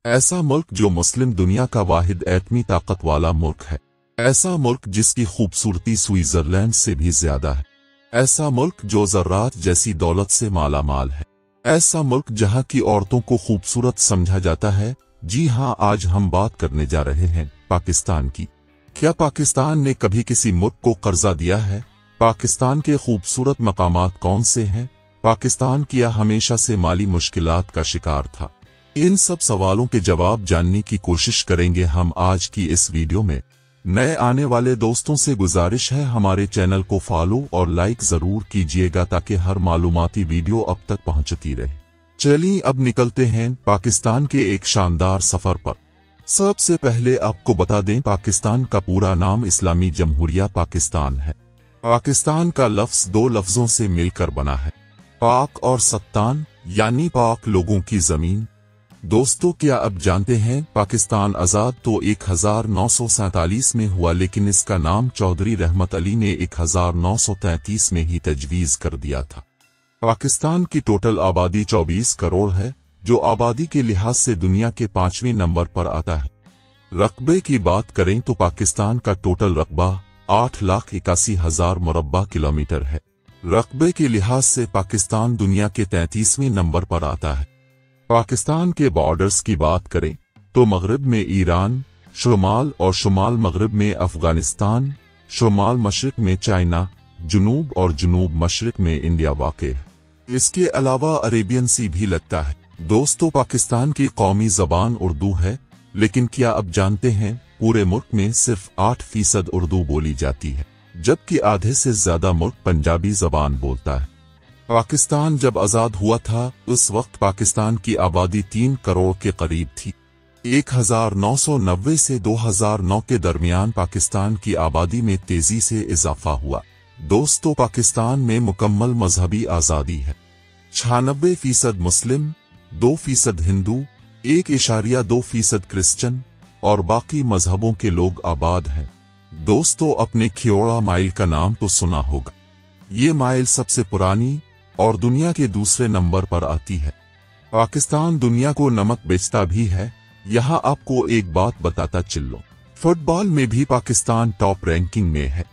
ऐसा मुल्क जो मुस्लिम दुनिया का वाहिद एटमी ताकत वाला मुल्क है। ऐसा मुल्क जिसकी खूबसूरती स्विट्जरलैंड से भी ज्यादा है। ऐसा मुल्क जो ज़रात जैसी दौलत से माला माल है। ऐसा मुल्क जहां की औरतों को खूबसूरत समझा जाता है। जी हां, आज हम बात करने जा रहे हैं पाकिस्तान की। क्या पाकिस्तान ने कभी किसी मुल्क को कर्जा दिया है? पाकिस्तान के खूबसूरत मकामात कौन से हैं? पाकिस्तान क्या हमेशा से माली मुश्किलात का शिकार था? इन सब सवालों के जवाब जानने की कोशिश करेंगे हम आज की इस वीडियो में। नए आने वाले दोस्तों से गुजारिश है हमारे चैनल को फॉलो और लाइक जरूर कीजिएगा ताकि हर मालूमाती वीडियो अब तक पहुंचती रहे। चलिए अब निकलते हैं पाकिस्तान के एक शानदार सफर पर। सबसे पहले आपको बता दें, पाकिस्तान का पूरा नाम इस्लामी जमहूरिया पाकिस्तान है। पाकिस्तान का लफ्ज दो लफ्जों से मिलकर बना है, पाक और सत्तान, यानी पाक लोगों की जमीन। दोस्तों, क्या अब जानते हैं पाकिस्तान आजाद तो 1947 में हुआ, लेकिन इसका नाम चौधरी रहमत अली ने 1933 में ही तजवीज कर दिया था। पाकिस्तान की टोटल आबादी 24 करोड़ है, जो आबादी के लिहाज से दुनिया के 5वें नंबर पर आता है। रकबे की बात करें तो पाकिस्तान का टोटल रकबा 8,81,000 मुरब्बा किलोमीटर है। रकबे के लिहाज से पाकिस्तान दुनिया के 33वें नंबर पर आता है। पाकिस्तान के बॉर्डर्स की बात करें तो मगरब में ईरान, शुमाल और शुमाल मगरब में अफगानिस्तान, शुमाल मशरिक में चाइना, जुनूब और जुनूब मशरिक में इंडिया वाक़ है। इसके अलावा अरेबियन सी भी लगता है। दोस्तों, पाकिस्तान की कौमी ज़बान उर्दू है, लेकिन क्या अब जानते हैं पूरे मुल्क में सिर्फ 8% उर्दू बोली जाती है, जबकि आधे से ज्यादा मुल्क पंजाबी ज़बान बोलता है। पाकिस्तान जब आजाद हुआ था उस वक्त पाकिस्तान की आबादी 3 करोड़ के करीब थी। 1990 से 2009 के दरमियान पाकिस्तान की आबादी में तेजी से इजाफा हुआ। दोस्तों, पाकिस्तान में मुकम्मल मजहबी आज़ादी है। 96% मुस्लिम, 2% हिंदू, 1.2% क्रिश्चियन और बाकी मजहबों के लोग आबाद हैं। दोस्तों, अपने खियोड़ा माइल का नाम तो सुना होगा। ये माइल सबसे पुरानी और दुनिया के दूसरे नंबर पर आती है। पाकिस्तान दुनिया को नमक बेचता भी है। यहाँ आपको एक बात बताता चलो, फुटबॉल में भी पाकिस्तान टॉप रैंकिंग में है।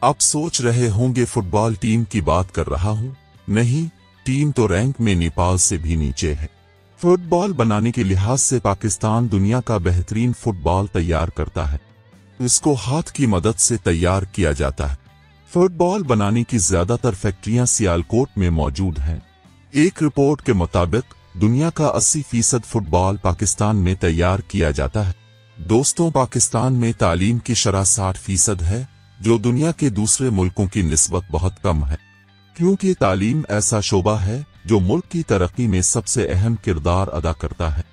आप सोच रहे होंगे फुटबॉल टीम की बात कर रहा हूँ। नहीं, टीम तो रैंक में नेपाल से भी नीचे है। फुटबॉल बनाने के लिहाज से पाकिस्तान दुनिया का बेहतरीन फुटबॉल तैयार करता है। इसको हाथ की मदद से तैयार किया जाता है। फुटबॉल बनाने की ज्यादातर फैक्ट्रियां सियालकोट में मौजूद हैं। एक रिपोर्ट के मुताबिक दुनिया का 80% फुटबॉल पाकिस्तान में तैयार किया जाता है। दोस्तों, पाकिस्तान में तालीम की शरह 60% है, जो दुनिया के दूसरे मुल्कों की निस्बत बहुत कम है, क्योंकि तालीम ऐसा शोबा है जो मुल्क की तरक्की में सबसे अहम किरदार अदा करता है।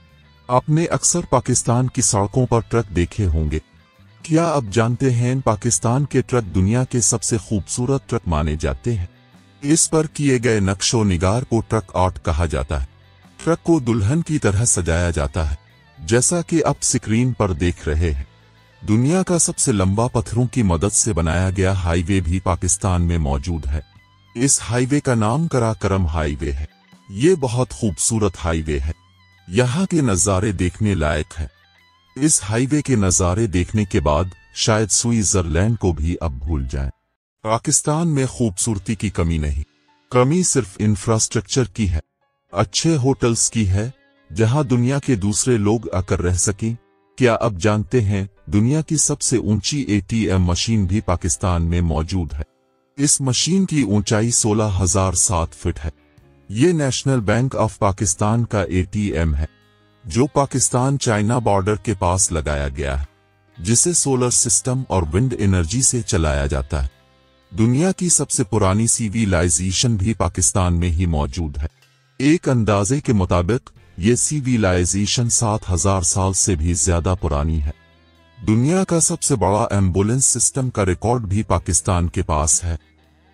आपने अक्सर पाकिस्तान की सड़कों पर ट्रक देखे होंगे। क्या अब जानते हैं पाकिस्तान के ट्रक दुनिया के सबसे खूबसूरत ट्रक माने जाते हैं? इस पर किए गए नक्शो निगार को ट्रक आर्ट कहा जाता है। ट्रक को दुल्हन की तरह सजाया जाता है, जैसा कि आप स्क्रीन पर देख रहे हैं। दुनिया का सबसे लंबा पत्थरों की मदद से बनाया गया हाईवे भी पाकिस्तान में मौजूद है। इस हाईवे का नाम कराकरम हाईवे है। ये बहुत खूबसूरत हाईवे है। यहाँ के नज़ारे देखने लायक है। इस हाईवे के नज़ारे देखने के बाद शायद स्विट्जरलैंड को भी अब भूल जाएं। पाकिस्तान में खूबसूरती की कमी नहीं, कमी सिर्फ इंफ्रास्ट्रक्चर की है। अच्छे होटल्स की है, जहां दुनिया के दूसरे लोग आकर रह सकें। क्या अब जानते हैं दुनिया की सबसे ऊंची ATM मशीन भी पाकिस्तान में मौजूद है। इस मशीन की ऊंचाई 16,007 फीट है। ये नेशनल बैंक ऑफ पाकिस्तान का ATM है, जो पाकिस्तान चाइना बॉर्डर के पास लगाया गया है, जिसे सोलर सिस्टम और विंड एनर्जी से चलाया जाता है। दुनिया की सबसे पुरानी सिविलाइजेशन भी पाकिस्तान में ही मौजूद है। एक अंदाजे के मुताबिक ये सिविलाइजेशन 7,000 साल से भी ज्यादा पुरानी है। दुनिया का सबसे बड़ा एम्बुलेंस सिस्टम का रिकॉर्ड भी पाकिस्तान के पास है।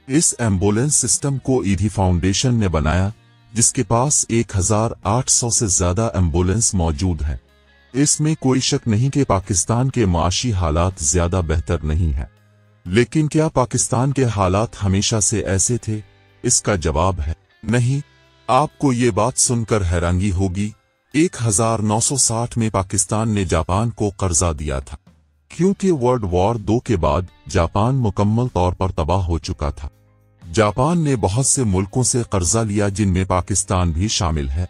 इस एम्बुलेंस सिस्टम को ईदी फाउंडेशन ने बनाया, जिसके पास 1,800 से ज्यादा एम्बुलेंस मौजूद हैं। इसमें कोई शक नहीं कि पाकिस्तान के माशी हालात ज्यादा बेहतर नहीं है। लेकिन क्या पाकिस्तान के हालात हमेशा से ऐसे थे? इसका जवाब है नहीं। आपको ये बात सुनकर हैरानी होगी 1960 में पाकिस्तान ने जापान को कर्जा दिया था, क्योंकि वर्ल्ड वॉर 2 के बाद जापान मुकम्मल तौर पर तबाह हो चुका था। जापान ने बहुत से मुल्कों से कर्जा लिया, जिनमें पाकिस्तान भी शामिल है।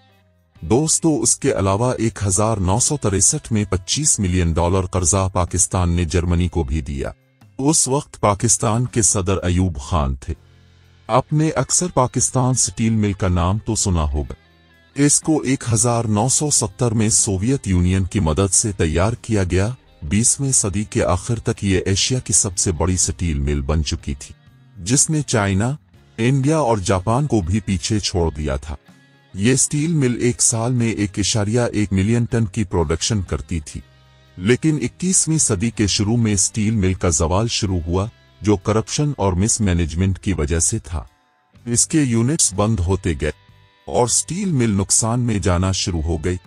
दोस्तों, उसके अलावा 1963 में $25 मिलियन कर्जा पाकिस्तान ने जर्मनी को भी दिया। उस वक्त पाकिस्तान के सदर अयूब खान थे। आपने अक्सर पाकिस्तान स्टील मिल का नाम तो सुना होगा। इसको 1970 में सोवियत यूनियन की मदद से तैयार किया गया। 20वीं सदी के आखिर तक ये एशिया की सबसे बड़ी स्टील मिल बन चुकी थी, जिसने चाइना, इंडिया और जापान को भी पीछे छोड़ दिया था। ये स्टील मिल एक साल में 1.1 मिलियन टन की प्रोडक्शन करती थी। लेकिन 21वीं सदी के शुरू में स्टील मिल का जवाल शुरू हुआ, जो करप्शन और मिसमैनेजमेंट की वजह से था। इसके यूनिट्स बंद होते गए और स्टील मिल नुकसान में जाना शुरू हो गई।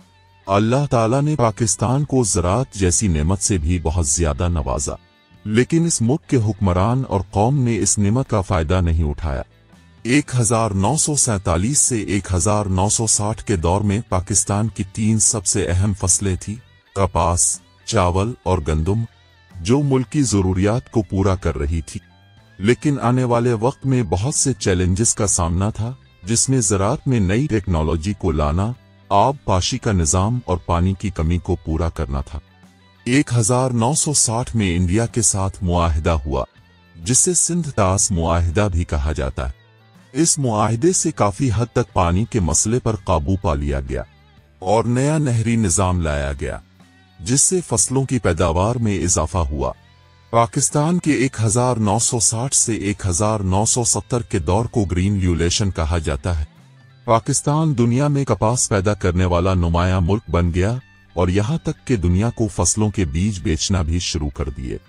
अल्लाह ताला ने पाकिस्तान को ज़राअत जैसी नेमत से भी बहुत ज्यादा नवाजा, लेकिन इस मुल्क के हुक्मरान और कौम ने इस नेमत का फायदा नहीं उठाया। 1947 से 1960 के दौर में पाकिस्तान की 3 सबसे अहम फसलें थी: कपास, चावल और गंदम, जो मुल्क की जरूरियात को पूरा कर रही थी। लेकिन आने वाले वक्त में बहुत से चैलेंजेस का सामना था, जिसमें ज़राअत में नई टेक्नोलॉजी को लाना, आब पाशी का निज़ाम और पानी की कमी को पूरा करना था। 1960 में इंडिया के साथ मुआहिदा हुआ, जिसे सिंध तास मुआहिदा भी कहा जाता है। इस मुआहिदे से काफी हद तक पानी के मसले पर काबू पा लिया गया और नया नहरी निज़ाम लाया गया, जिससे फसलों की पैदावार में इजाफा हुआ। पाकिस्तान के 1960 से 1970 के दौर को ग्रीन रिवॉल्यूशन कहा जाता है। पाकिस्तान दुनिया में कपास पैदा करने वाला नुमाया मुल्क बन गया और यहाँ तक कि दुनिया को फसलों के बीज बेचना भी शुरू कर दिए।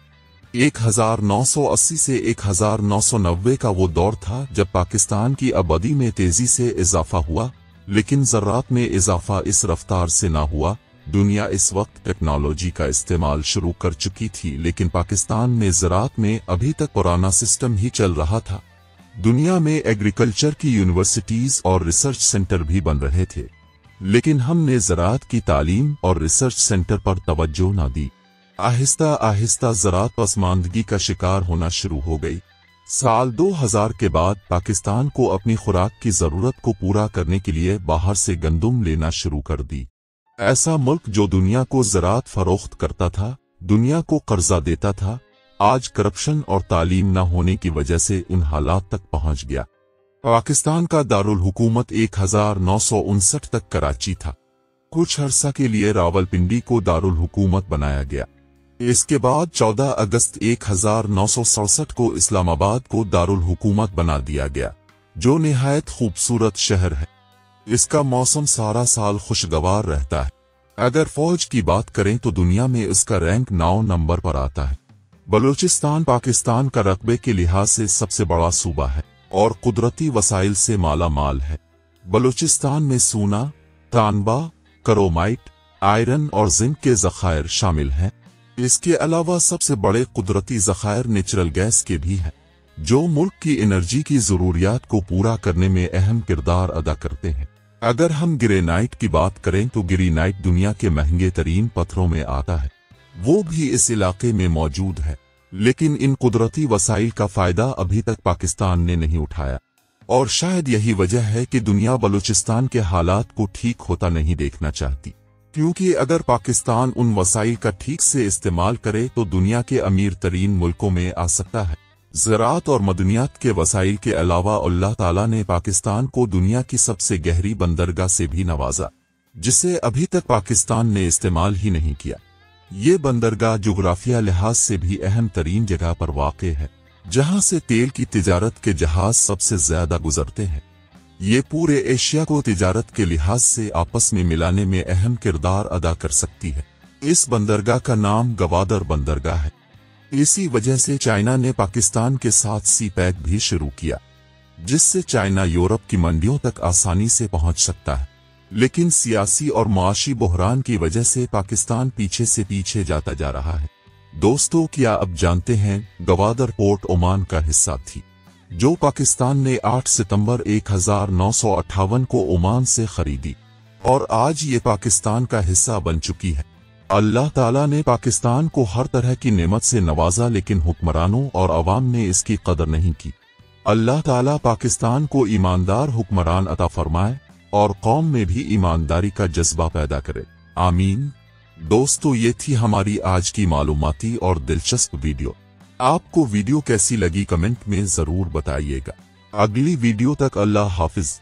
1980 से 1990 का वो दौर था जब पाकिस्तान की आबादी में तेजी से इजाफा हुआ, लेकिन ज़राअत में इजाफा इस रफ्तार से ना हुआ। दुनिया इस वक्त टेक्नोलॉजी का इस्तेमाल शुरू कर चुकी थी, लेकिन पाकिस्तान में ज़राअत में अभी तक पुराना सिस्टम ही चल रहा था। दुनिया में एग्रीकल्चर की यूनिवर्सिटीज और रिसर्च सेंटर भी बन रहे थे, लेकिन हमने ज़राअत की तालीम और रिसर्च सेंटर पर तवज्जो न दी। आहिस्ता आहिस्ता ज़राअत पसमानदगी का शिकार होना शुरू हो गई। साल 2000 के बाद पाकिस्तान को अपनी खुराक की ज़रूरत को पूरा करने के लिए बाहर से गंदम लेना शुरू कर दी। ऐसा मुल्क जो दुनिया को ज़राअत फरोख्त करता था, दुनिया को कर्जा देता था, आज करप्शन और तालीम न होने की वजह से उन हालात तक पहुंच गया। पाकिस्तान का दारुल हुकूमत 1959 तक कराची था। कुछ अरसा के लिए रावलपिंडी को दारुल हुकूमत बनाया गया। इसके बाद 14 अगस्त 1967 को इस्लामाबाद को दारुल हुकूमत बना दिया गया, जो निहायत खूबसूरत शहर है। इसका मौसम सारा साल खुशगवार रहता है। अगर फौज की बात करें तो दुनिया में इसका रैंक 9 नंबर पर आता है। बलूचिस्तान पाकिस्तान का रकबे के लिहाज से सबसे बड़ा सूबा है और कुदरती वसाइल से माला माल है। बलूचिस्तान में सोना, तांबा, क्रोमाइट, आयरन और जिंक के ज़खायर शामिल हैं। इसके अलावा सबसे बड़े कुदरती ज़खायर नेचुरल गैस के भी हैं, जो मुल्क की एनर्जी की ज़रूरियात को पूरा करने में अहम किरदार अदा करते हैं। अगर हम ग्रेनाइट की बात करें तो ग्रेनाइट दुनिया के महंगे तरीन पत्थरों में आता है, वो भी इस इलाके में मौजूद है। लेकिन इन कुदरती वसाइल का फायदा अभी तक पाकिस्तान ने नहीं उठाया, और शायद यही वजह है कि दुनिया बलूचिस्तान के हालात को ठीक होता नहीं देखना चाहती, क्योंकि अगर पाकिस्तान उन वसाइल का ठीक से इस्तेमाल करे तो दुनिया के अमीर तरीन मुल्कों में आ सकता है। ज़राअत और मदनियात के वसाइल के अलावा अल्लाह ताला ने पाकिस्तान को दुनिया की सबसे गहरी बंदरगाह से भी नवाजा, जिसे अभी तक पाकिस्तान ने इस्तेमाल ही नहीं किया। ये बंदरगाह जुग्राफिया लिहाज से भी अहम तरीन जगह पर वाक़े है, जहां से तेल की तिजारत के जहाज सबसे ज्यादा गुजरते हैं। ये पूरे एशिया को तिजारत के लिहाज से आपस में मिलाने में अहम किरदार अदा कर सकती है। इस बंदरगाह का नाम गवादर बंदरगाह है। इसी वजह से चाइना ने पाकिस्तान के साथ सी पैक भी शुरू किया, जिससे चाइना यूरोप की मंडियों तक आसानी से पहुंच सकता है। लेकिन सियासी और माशी बहरान की वजह से पाकिस्तान पीछे से पीछे जाता जा रहा है। दोस्तों, क्या अब जानते हैं गवादर पोर्ट ओमान का हिस्सा थी, जो पाकिस्तान ने 8 सितंबर 1958 को ओमान से खरीदी। اور آج یہ پاکستان کا حصہ بن چکی ہے۔ اللہ تعالیٰ نے پاکستان کو ہر طرح کی نعمت سے نوازا، لیکن حکمرانوں اور عوام نے اس کی قدر نہیں کی۔ اللہ تعالیٰ پاکستان کو ایماندار حکمران عطا فرمائے اور قوم میں بھی ایمانداری کا جذبہ پیدا کرے، آمین۔ دوستو، یہ تھی ہماری آج کی معلوماتی اور دلچسپ ویڈیو۔ آپ کو ویڈیو کیسی لگی کمنٹ میں ضرور بتائیے گا۔ اگلی ویڈیو تک اللہ حافظ۔